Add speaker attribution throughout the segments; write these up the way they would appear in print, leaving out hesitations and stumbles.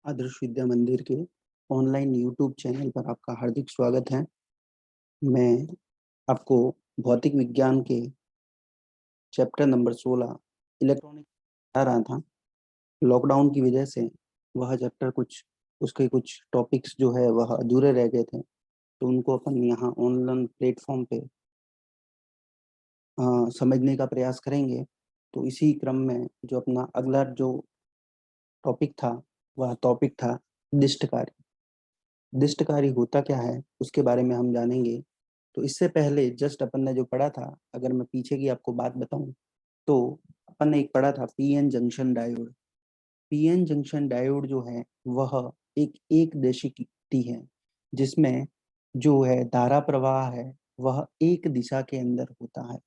Speaker 1: आदर्श विद्या मंदिर के online YouTube channel पर आपका हार्दिक स्वागत है। मैं आपको भौतिक विज्ञान के चैप्टर नंबर 16 इलेक्ट्रॉनिक बता रहा था। लॉकडाउन की वजह से वह चैप्टर उसके कुछ टॉपिक्स जो है वह अधूरे रह गए थे, तो उनको अपन यहाँ ऑनलाइन प्लेटफॉर्म पे समझने का प्रयास करेंगे। तो इसी क्रम में जो अपना अगला जो टॉपिक था वह टॉपिक था दिष्टकारी। दिष्टकारी होता क्या है उसके बारे में हम जानेंगे। तो इससे पहले जस्ट अपन ने जो पढ़ा था, अगर मैं पीछे की आपको बात बताऊं तो अपन ने एक पढ़ा था PN junction diode. PN junction diode जो है वह एक देशिकी है, जिसमें जो है धारा प्रवाह है वह एक दिशा के अंदर होता है।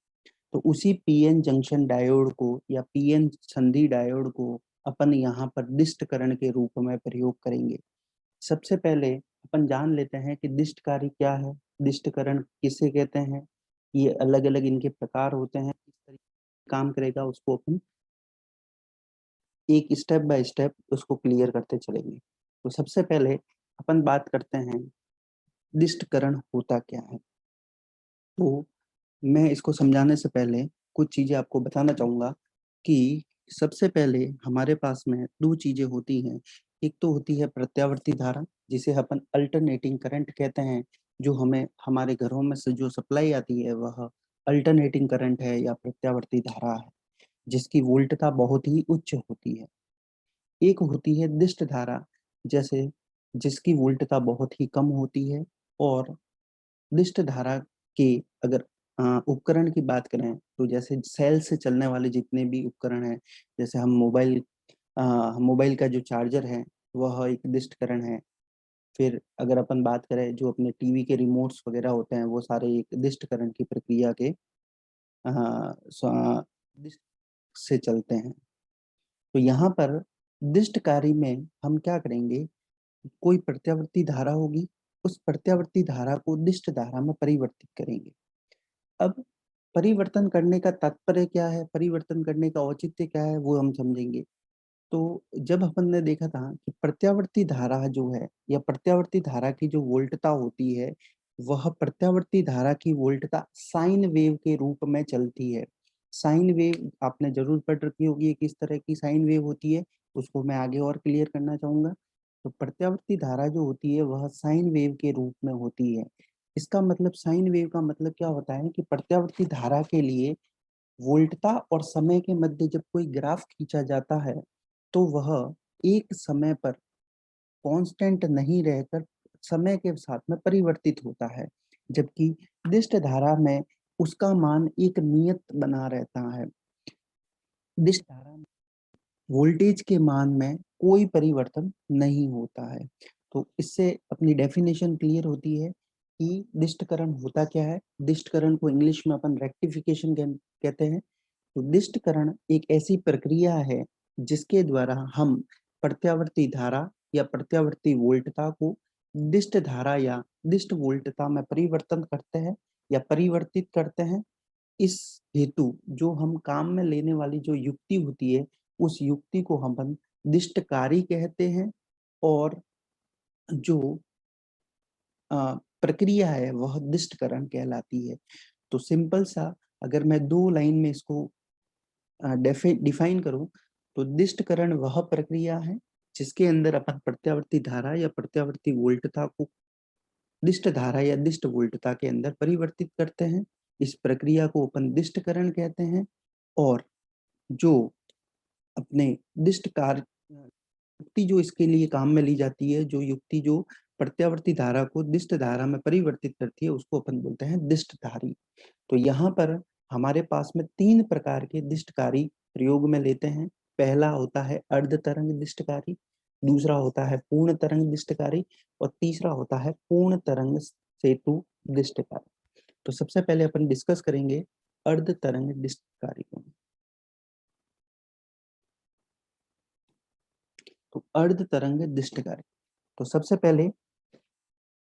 Speaker 1: तो उसी पीएन जंक्शन डायोड को या पीएन संधि डायोड को अपन यहाँ पर दिष्टकरण के रूप में प्रयोग करेंगे। सबसे पहले अपन जान लेते हैं कि दिष्टकारी क्या है, दिष्टकरण किसे कहते हैं, ये अलग अलग इनके प्रकार होते हैं, किस तरीके से काम करेगा उसको अपन एक स्टेप बाय स्टेप उसको क्लियर करते चलेंगे। तो सबसे पहले अपन बात करते हैं दिष्टकरण होता क्या है। तो मैं इसको समझाने से पहले कुछ चीजें आपको बताना चाहूंगा कि सबसे पहले हमारे पास में दो चीजें होती हैं। एक तो होती है प्रत्यावर्ती धारा, जिसे अपन अल्टरनेटिंग करंट कहते हैं। जो हमें हमारे घरों में से जो सप्लाई आती है वह अल्टरनेटिंग करंट है या प्रत्यावर्ती धारा है, जिसकी वोल्टता बहुत ही उच्च होती है। एक होती है दिष्ट धारा, जैसे जिसकी वोल्टता बहुत ही कम होती है। और दिष्ट धारा के अगर उपकरण की बात करें तो जैसे सेल से चलने वाले जितने भी उपकरण हैं, जैसे हम मोबाइल का जो चार्जर है वह एक दिष्टकरण है। फिर अगर अपन बात करें जो अपने टीवी के रिमोट्स वगैरह होते हैं वो सारे एक दिष्टकरण की प्रक्रिया के दिष्ट से चलते हैं। तो यहाँ पर दिष्टकारी में हम क्या करेंगे, कोई प्रत्यावर्ती धारा होगी, उस प्रत्यावर्ती धारा को दिष्ट धारा में परिवर्तित करेंगे। अब परिवर्तन करने का तात्पर्य क्या है, परिवर्तन करने का औचित्य क्या है, वो हम समझेंगे। तो जब अपन ने देखा था कि प्रत्यावर्ती धारा जो है या प्रत्यावर्ती धारा की जो वोल्टता होती है वह प्रत्यावर्ती धारा की वोल्टता साइन वेव के रूप में चलती है। साइन वेव आपने जरूर पढ़ रखी होगी, किस तरह की साइन वेव होती है, उसको मैं आगे और क्लियर करना चाहूंगा। तो प्रत्यावर्ती धारा जो होती है वह साइन वेव के रूप में होती है। इसका मतलब साइन वेव का मतलब क्या होता है कि प्रत्यावर्ती धारा के लिए वोल्टता और समय के मध्य जब कोई ग्राफ खींचा जाता है तो वह एक समय पर कांस्टेंट नहीं रहकर समय के साथ में परिवर्तित होता है, जबकि दिष्ट धारा में उसका मान एक नियत बना रहता है। दिष्ट धारा में वोल्टेज के मान में कोई परिवर्तन नहीं होता है। तो इससे अपनी डेफिनेशन क्लियर होती है कि दिष्टकरण होता क्या है। दिष्टकरण को इंग्लिश में अपन रेक्टिफिकेशन कहते हैं। तो दिष्टकरण एक ऐसी प्रक्रिया है जिसके द्वारा हम प्रत्यावर्ती धारा या प्रत्यावर्ती वोल्टता को दिष्ट धारा या दिष्ट वोल्टता में परिवर्तन करते हैं या परिवर्तित करते हैं। इस हेतु जो हम काम में लेने वाली जो युक्ति होती है उस युक्ति को हम दिष्टकारी कहते हैं। और जो प्रक्रिया है वह दिष्टकरण कहलाती है। तो सिंपल सा अगर मैं दो लाइन में इसको डिफाइन करूं तो दिष्टकरण वह प्रक्रिया है जिसके अंदर अपन प्रत्यावर्ती धारा या प्रत्यावर्ती वोल्टता को दिष्ट धारा या दिष्ट वोल्टता के अंदर परिवर्तित करते हैं। इस प्रक्रिया को अपन दिष्टकरण कहते हैं। और जो अपने दिष्ट कार्य युक्ति जो इसके लिए काम में ली जाती है, जो युक्ति जो प्रत्यावर्ती धारा को दिष्ट धारा में परिवर्तित करती है उसको अपन बोलते हैं दिष्टधारी। तो यहाँ पर हमारे पास में तीन प्रकार के दिष्टकारी प्रयोग में लेते हैं। पहला होता है अर्ध तरंग दिष्टकारी, दूसरा होता है पूर्ण तरंग दिष्टकारी और तीसरा होता है पूर्ण तरंग सेतु दिष्टकारी। तो सबसे पहले अपन डिस्कस करेंगे अर्ध तरंग दिष्टकारी को। तो अर्ध तरंग दिष्टकारी, तो सबसे पहले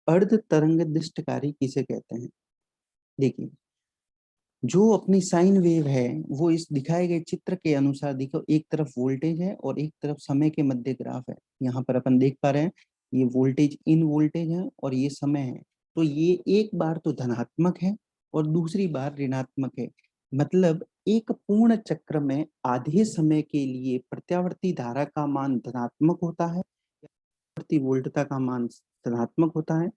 Speaker 1: अर्ध तरंग दिष्टकारी किसे कहते हैं। देखिए, जो अपनी साइन वेव है वो इस दिखाए गए चित्र के अनुसार, देखो एक तरफ वोल्टेज है और एक तरफ समय के मध्य ग्राफ है। यहाँ पर अपन देख पा रहे हैं ये वोल्टेज इन वोल्टेज है और ये समय है। तो ये एक बार तो धनात्मक है और दूसरी बार ऋणात्मक है। मतलब एक पूर्ण चक्र में आधे समय के लिए प्रत्यावर्ती धारा का मान धनात्मक होता है, प्रति वोल्टता का मान धनात्मक होता है,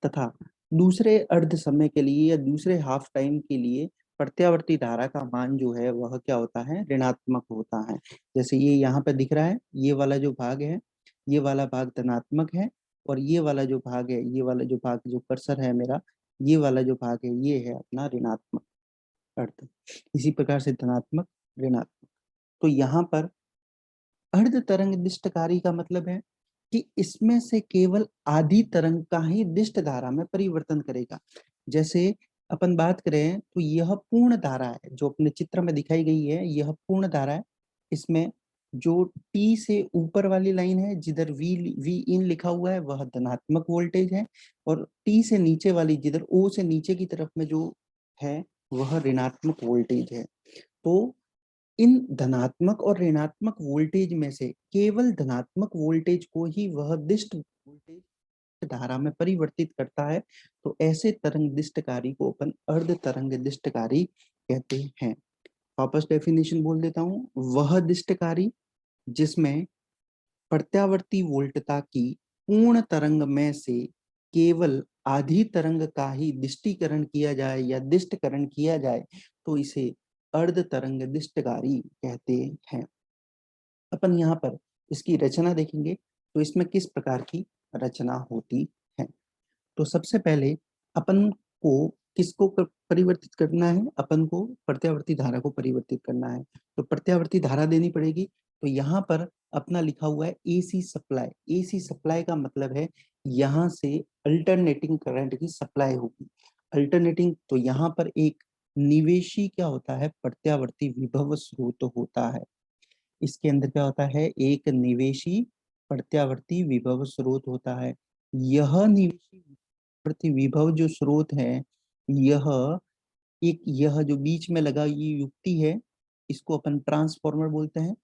Speaker 1: तथा दूसरे अर्ध समय के लिए या दूसरे हाफ टाइम के लिए प्रत्यावर्ती धारा का मान जो है वह क्या होता है, ऋणात्मक होता है। जैसे ये यहाँ पे दिख रहा है, ये वाला जो भाग है, ये वाला भाग धनात्मक है और ये वाला जो भाग है, ये वाला जो भाग जो कर्सर है मेरा, ये वाला जो भाग है ये है अपना ऋणात्मक अर्ध। इसी प्रकार से धनात्मक ऋणात्मक। तो यहाँ पर अर्ध तरंग दिष्टकारी का मतलब है कि इसमें से केवल आधी तरंग का ही दिष्ट धारा में परिवर्तन करेगा। जैसे अपन बात करें तो यह पूर्ण धारा है जो अपने चित्र में दिखाई गई है, यह पूर्ण धारा है। इसमें जो टी से ऊपर वाली लाइन है जिधर वी वी इन लिखा हुआ है वह धनात्मक वोल्टेज है, और टी से नीचे वाली जिधर ओ से नीचे की तरफ में जो है वह ऋणात्मक वोल्टेज है। तो इन धनात्मक और ऋणात्मक वोल्टेज में से केवल धनात्मक वोल्टेज को ही वह दिष्ट वोल्टेज धारा में परिवर्तित करता है। तो ऐसे तरंग दिष्टकारी को अपन अर्ध तरंग दिष्टकारी कहते हैं। वापस डेफिनेशन बोल देता हूं, वह दिष्टकारी जिसमें प्रत्यावर्ती वोल्टता की पूर्ण तरंग में से केवल आधी तरंग का ही दिष्टीकरण किया जाए या दिष्टकरण किया जाए तो इसे अर्ध तरंग दिष्टकारी कहते हैं। अपन यहाँ पर इसकी रचना देखेंगे तो इसमें किस प्रकार की रचना होती है। तो सबसे पहले अपन को किसको परिवर्तित करना है, अपन को प्रत्यावर्ती धारा को परिवर्तित करना है। तो प्रत्यावर्ती धारा देनी पड़ेगी। तो यहाँ पर अपना लिखा हुआ है एसी सप्लाई। एसी सप्लाई का मतलब है यहाँ से अल्टरनेटिंग करंट की सप्लाई होगी। अल्टरनेटिंग, तो यहाँ पर एक निवेशी क्या होता है, प्रत्यावर्ती विभव स्रोत होता है। इसके अंदर क्या होता है, एक निवेशी प्रत्यावर्ती विभव स्रोत होता है। यह निवेशी प्रति विभव जो स्रोत है, यह यह जो बीच में लगा ये युक्ति है, इसको अपन ट्रांसफॉर्मर बोलते हैं।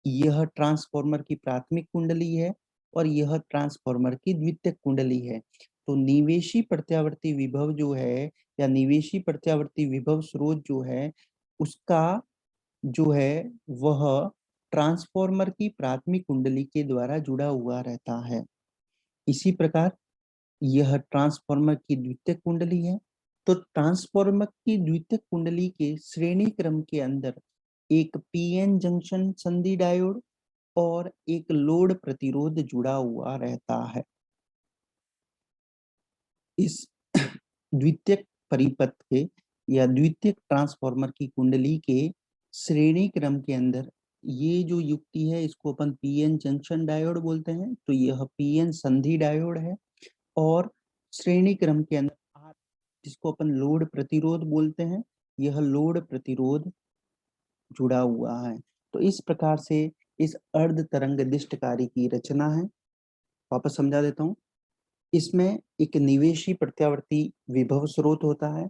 Speaker 1: यह ट्रांसफॉर्मर की प्राथमिक कुंडली है और यह ट्रांसफॉर्मर की द्वितीयक कुंडली है। तो निवेशी प्रत्यावर्ती विभव जो है या निवेशी प्रत्यावर्ती विभव स्रोत जो है उसका जो है वह ट्रांसफॉर्मर की प्राथमिक कुंडली के द्वारा जुड़ा हुआ रहता है। इसी प्रकार यह ट्रांसफॉर्मर की द्वितीयक कुंडली है। तो ट्रांसफॉर्मर की द्वितीयक कुंडली के श्रेणी क्रम के अंदर एक पीएन जंक्शन संधि डायोड और एक लोड प्रतिरोध जुड़ा हुआ रहता है। इस द्वितीयक परिपथ के या द्वितीयक ट्रांसफॉर्मर की कुंडली के श्रेणी क्रम के अंदर ये जो युक्ति है इसको अपन पीएन जंक्शन डायोड बोलते हैं। तो यह पीएन संधि डायोड है और श्रेणी क्रम के अंदर आर जिसको अपन लोड प्रतिरोध बोलते हैं, यह लोड प्रतिरोध जुड़ा हुआ है। तो इस प्रकार से इस अर्ध तरंग दिष्टकारी की रचना है। वापस समझा देता हूँ। इसमें एक निवेशी प्रत्यावर्ती विभव स्रोत होता है।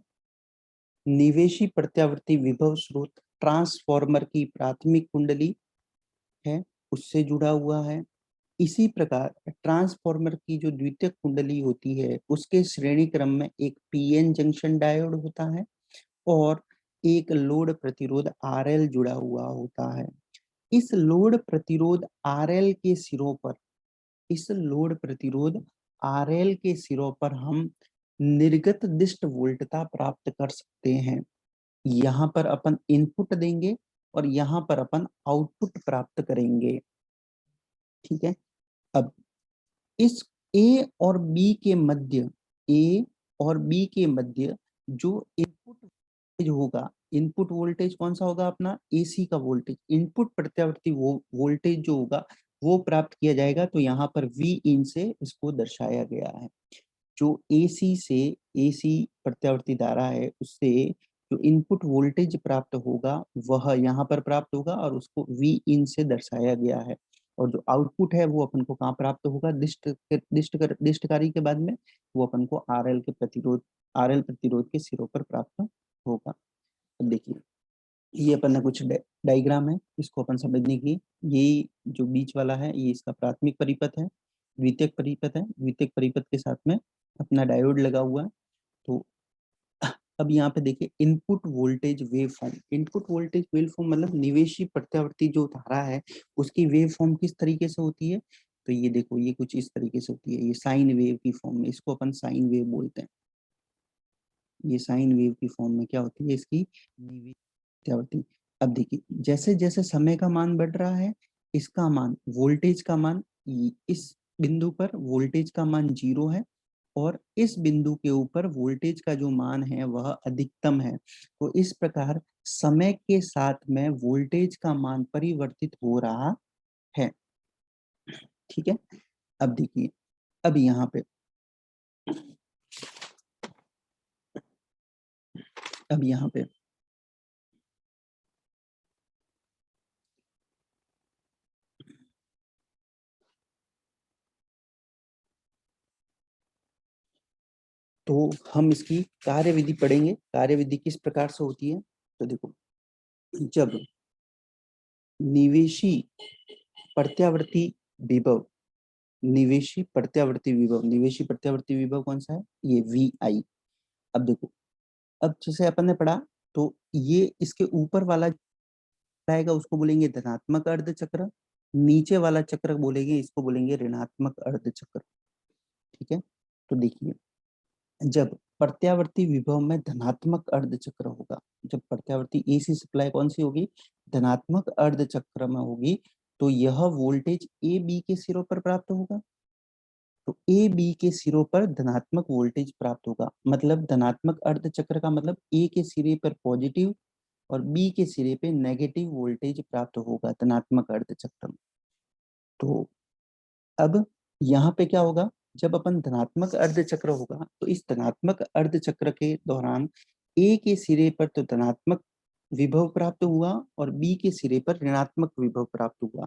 Speaker 1: निवेशी प्रत्यावर्ती विभव स्रोत ट्रांसफॉर्मर की प्राथमिक कुंडली है उससे जुड़ा हुआ है। इसी प्रकार ट्रांसफॉर्मर की जो द्वितीयक कुंडली होती है उसके श्रेणी क्रम में एक पीएन जंक्शन डायोड होता है और एक लोड प्रतिरोध आरएल जुड़ा हुआ होता है। इस लोड प्रतिरोध आरएल के सिरों पर इस लोड प्रतिरोध आरएल के सिरों पर हम निर्गत दिष्ट वोल्टता प्राप्त कर सकते हैं। यहाँ पर अपन इनपुट देंगे और यहाँ पर अपन आउटपुट प्राप्त करेंगे। ठीक है। अब इस ए और बी के मध्य ए और बी के मध्य जो इनपुट वोल्टेज होगा, इनपुट वोल्टेज कौन सा होगा, अपना एसी का वोल्टेज, इनपुट प्रत्यावर्ती वोल्टेज जो होगा वो प्राप्त किया जाएगा। तो यहाँ पर वी इन से इसको दर्शाया गया है। जो एसी से एसी प्रत्यावर्ती धारा है उससे जो इनपुट वोल्टेज प्राप्त होगा वह यहाँ पर प्राप्त होगा और उसको वी इन से दर्शाया गया है। और जो आउटपुट है वो अपन को कहाँ प्राप्त होगा, दिष्टकारी के बाद में वो अपन को आरएल प्रतिरोध के सिरों पर प्राप्त होगा। अब देखिए, ये अपन ने कुछ डायग्राम है, इसको अपन समझने की। ये जो बीच वाला है ये इसका प्राथमिक परिपथ है, द्वितीयक परिपथ है, द्वितीयक परिपथ के साथ में अपना डायोड लगा हुआ है। तो अब यहाँ पे देखिए input voltage wave form, input voltage wave form मतलब निवेशी प्रत्यावर्ती जो धारा है उसकी वेव फॉर्म किस तरीके से होती है, तो ये देखो ये कुछ इस तरीके से होती है, ये साइन वेव की फॉर्म में, इसको अपन साइन वेव बोलते हैं। ये साइन वेव की फॉर्म में क्या होती है, इसकी निवेशी प्रत्यावर्ती। अब देखिए जैसे जैसे समय का मान बढ़ रहा है, इसका मान वोल्टेज का मान, इस बिंदु पर वोल्टेज का मान 0 है और इस बिंदु के ऊपर वोल्टेज का जो मान है वह अधिकतम है। तो इस प्रकार समय के साथ में वोल्टेज का मान परिवर्तित हो रहा है। ठीक है, अब देखिए, अब यहाँ पे अब यहाँ पे तो हम इसकी कार्यविधि पढ़ेंगे, कार्यविधि किस प्रकार से होती है। तो देखो, जब निवेशी प्रत्यावर्ती विभव, निवेशी प्रत्यावर्ती विभव, निवेशी प्रत्यावर्ती विभव कौन सा है, ये वी आई। अब देखो, अब जैसे अपन ने पढ़ा तो ये इसके ऊपर वाला आएगा उसको बोलेंगे धनात्मक अर्ध चक्र, नीचे वाला चक्र बोलेंगे इसको बोलेंगे ऋणात्मक अर्ध चक्र। ठीक है, तो देखिए जब प्रत्यावर्ती विभव में धनात्मक अर्ध चक्र होगा, जब प्रत्यावर्ती एसी सप्लाई कौन सी होगी, धनात्मक अर्ध चक्र में होगी, तो यह वोल्टेज ए बी के सिरों पर प्राप्त होगा। तो ए बी के सिरों पर धनात्मक वोल्टेज प्राप्त होगा, मतलब धनात्मक अर्ध चक्र का मतलब ए के सिरे पर पॉजिटिव और बी के सिरे पे नेगेटिव वोल्टेज प्राप्त होगा धनात्मक अर्ध चक्र में। तो अब यहाँ पे क्या होगा, जब अपन धनात्मक अर्ध चक्र होगा तो इस धनात्मक अर्ध चक्र के दौरान ए के सिरे पर तो धनात्मक विभव प्राप्त हुआ और बी के सिरे पर ऋणात्मक विभव प्राप्त हुआ।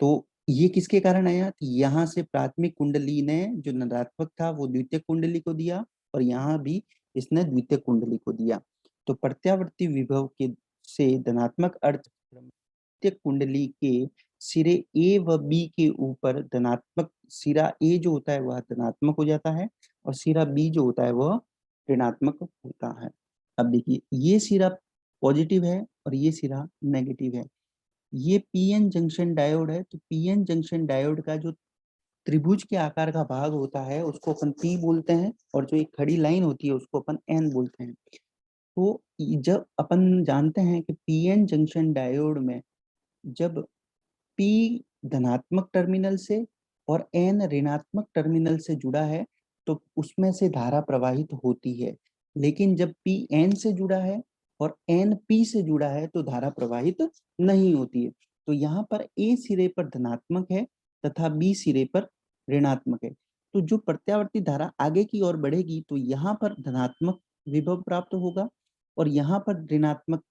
Speaker 1: तो ये किसके कारण आया, तो यहाँ से प्राथमिक कुंडली ने जो नकारात्मक था वो द्वितीय कुंडली को दिया और यहाँ भी इसने द्वितीय कुंडली को दिया। तो प्रत्यावर्ती विभव के से धनात्मक अर्ध द्वितीय कुंडली के सिरे ए व बी के ऊपर धनात्मक, सिरा ए जो होता है वह धनात्मक हो जाता है और सिरा बी जो होता है वह ऋणात्मक होता है। अब देखिए ये सिरा पॉजिटिव है और ये सिरा नेगेटिव है। ये पीएन जंक्शन डायोड है, तो पीएन जंक्शन डायोड का जो त्रिभुज के आकार का भाग होता है उसको अपन पी बोलते हैं और जो एक खड़ी लाइन होती है उसको अपन एन बोलते हैं। तो जब अपन जानते हैं कि पीएन जंक्शन डायोड में जब पी धनात्मक टर्मिनल से और एन ऋणात्मक टर्मिनल से जुड़ा है तो उसमें से धारा प्रवाहित होती है, लेकिन जब पी एन से जुड़ा है और एन पी से जुड़ा है तो धारा प्रवाहित नहीं होती है। तो यहाँ पर ए सिरे पर धनात्मक है तथा बी सिरे पर ऋणात्मक है। तो जो प्रत्यावर्ती धारा आगे की ओर बढ़ेगी तो यहाँ पर धनात्मक विभव प्राप्त होगा और यहाँ पर ऋणात्मक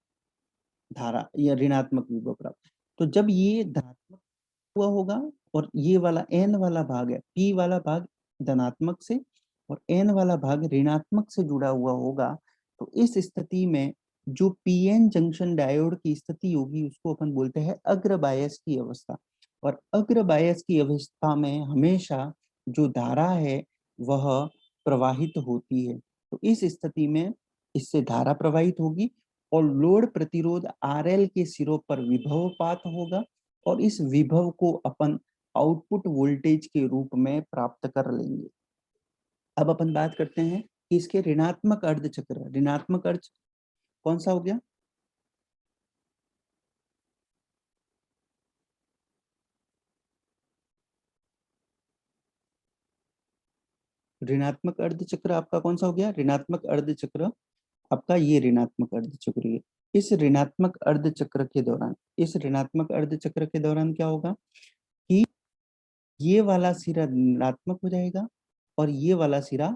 Speaker 1: धारा या ऋणात्मक विभव प्राप्त। तो जब ये धनात्मक हुआ होगा और ये वाला एन वाला भाग है, पी वाला भाग धनात्मक से और एन वाला भाग ऋणात्मक से जुड़ा हुआ होगा, तो इस स्थिति में जो पीएन जंक्शन डायोड की स्थिति होगी उसको अपन बोलते हैं अग्र बायस की अवस्था। और अग्र बायस की अवस्था में हमेशा जो धारा है वह प्रवाहित होती है। तो इस स्थिति में इससे धारा प्रवाहित होगी और लोड प्रतिरोध आरएल के सिरों पर विभवपात होगा और इस विभव को अपन आउटपुट वोल्टेज के रूप में प्राप्त कर लेंगे। अब अपन बात करते हैं कि इसके ऋणात्मक अर्ध चक्र, ऋणात्मक अर्ध कौन सा हो गया, ऋणात्मक अर्ध चक्र आपका कौन सा हो गया, ऋणात्मक अर्ध चक्र आपका ये ऋणात्मक अर्ध चक्र है। इस ऋणात्मक अर्ध चक्र के दौरान, इस ऋणात्मक अर्ध चक्र के दौरान क्या होगा कि ये वाला सिरा ऋणात्मक हो जाएगा और ये वाला सिरा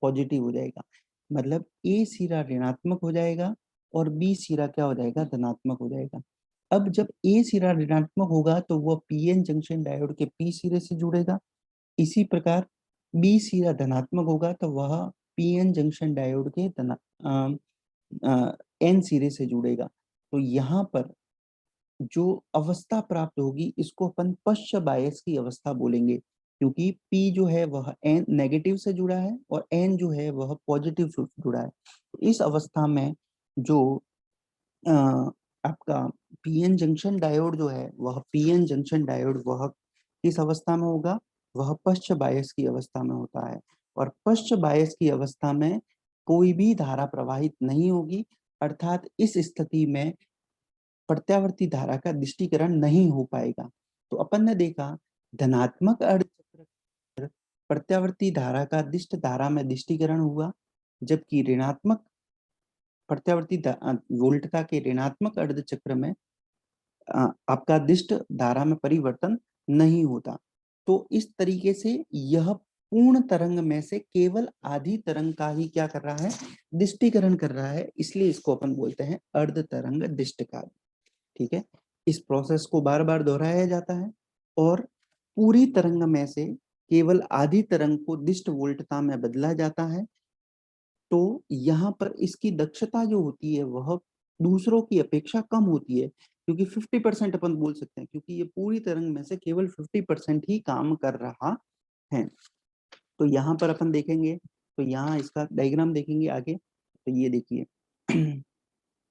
Speaker 1: पॉजिटिव हो जाएगा, मतलब ए सिरा ऋणात्मक हो जाएगा और बी सिरा क्या हो जाएगा, धनात्मक हो जाएगा। अब जब ए सिरा ऋणात्मक होगा तो वह पीएन जंक्शन डायोड के पी सिरे से जुड़ेगा, इसी प्रकार बी सिरा धनात्मक होगा तो वह पीएन जंक्शन डायोड के एन सिरे से जुड़ेगा, तो यहाँ पर जो अवस्था प्राप्त होगी इसको अपन पश्च बायस की अवस्था बोलेंगे, क्योंकि P जो है वह N नेगेटिव से जुड़ा है और N जो है वह पॉजिटिव से जुड़ा है। तो इस अवस्था में जो आपका पीएन जंक्शन डायोड जो है वह पीएन जंक्शन डायोड वह किस अवस्था में होगा, वह पश्च बायस की अवस्था में होता है। और पश्च बायस की अवस्था में कोई भी धारा प्रवाहित नहीं होगी, अर्थात इस स्थिति में प्रत्यावर्ती धारा का दिष्टीकरण नहीं हो पाएगा। तो अपन ने देखा धनात्मक अर्धचक्र प्रत्यावर्ती धारा का दिष्ट धारा में दिष्टीकरण हुआ, जबकि ऋणात्मक प्रत्यावर्ती वोल्टता के ऋणात्मक अर्धचक्र में आपका दिष्ट धारा में परिवर्तन नहीं होता। तो इस तरीके से यह पूर्ण तरंग में से केवल आधी तरंग का ही क्या कर रहा है, दिष्टीकरण कर रहा है, इसलिए इसको अपन बोलते हैं अर्ध तरंग दिष्टकारी। ठीक है, इस प्रोसेस को बार बार दोहराया जाता है और पूरी तरंग में से केवल आधी तरंग को दिष्ट वोल्टता में बदला जाता है। तो यहाँ पर इसकी दक्षता जो होती है वह दूसरों की अपेक्षा कम होती है, क्योंकि 50% अपन बोल सकते हैं, क्योंकि ये पूरी तरंग में से केवल 50% ही काम कर रहा है। तो यहाँ पर अपन देखेंगे, तो यहाँ इसका डायग्राम देखेंगे आगे, तो ये देखिए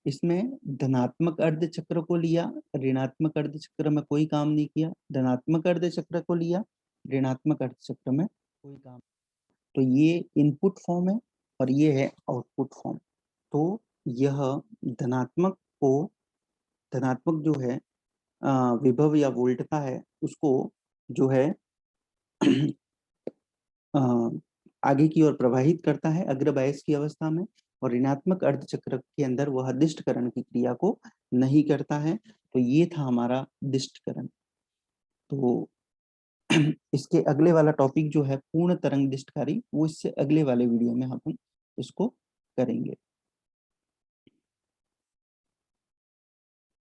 Speaker 1: इसमें धनात्मक अर्ध चक्र को लिया, ऋणात्मक अर्ध चक्र में कोई काम नहीं किया, धनात्मक अर्ध चक्र को लिया, ऋणात्मक अर्ध चक्र में कोई काम। तो ये इनपुट फॉर्म है और ये है आउटपुट फॉर्म। तो यह धनात्मक को, धनात्मक जो है विभव या वोल्टता है उसको जो है आगे की ओर प्रवाहित करता है अग्रबायस की अवस्था में, और ऋणात्मक अर्धचक्र के अंदर वह दिष्टकरण की क्रिया को नहीं करता है। तो ये था हमारा दिष्टकरण। तो इसके अगले वाला टॉपिक जो है पूर्ण तरंग दिष्टकारी, वो इससे अगले वाले वीडियो में हम इसको करेंगे।